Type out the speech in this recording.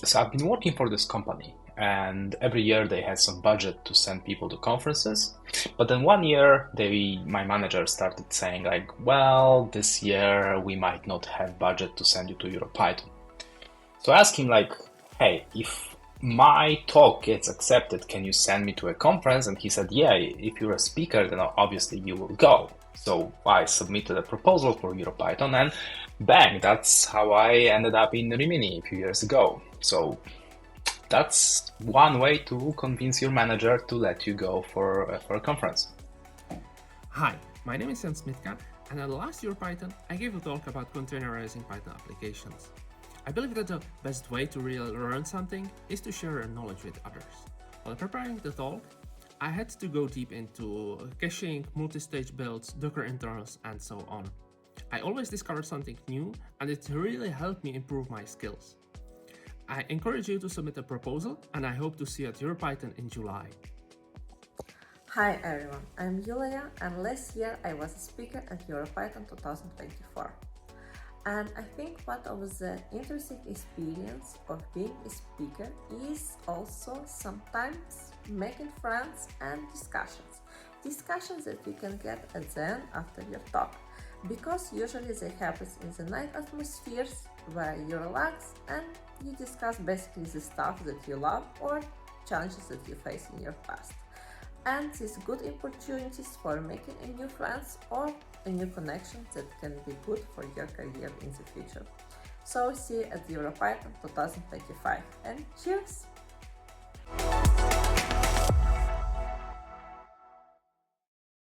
So I've been working for this company, and every year they had some budget to send people to conferences. But then one year, my manager started saying like, "Well, this year we might not have budget to send you to EuroPython." So I asked him like, "Hey, if my talk gets accepted, can you send me to a conference?" And he said, "Yeah, if you're a speaker, then obviously you will go." So I submitted a proposal for EuroPython, and bang, that's how I ended up in Rimini a few years ago. So that's one way to convince your manager to let you go for a conference. Hi, my name is Smitka, and at the last EuroPython, I gave a talk about containerizing Python applications. I believe that the best way to really learn something is to share your knowledge with others. While preparing the talk, I had to go deep into caching, multi-stage builds, Docker internals, and so on. I always discover something new, and it really helped me improve my skills. I encourage you to submit a proposal, and I hope to see you at EuroPython in July. Hi everyone, I'm Yuliia, and last year I was a speaker at EuroPython 2024. And I think part of the interesting experience of being a speaker is also sometimes making friends and discussions. Discussions that you can get at the end after your talk, because usually they happen in the night atmospheres where you relax and you discuss basically the stuff that you love or challenges that you face in your past. And these good opportunities for making a new friends or a new connection that can be good for your career in the future. So see you at EuroPython 2025 and cheers!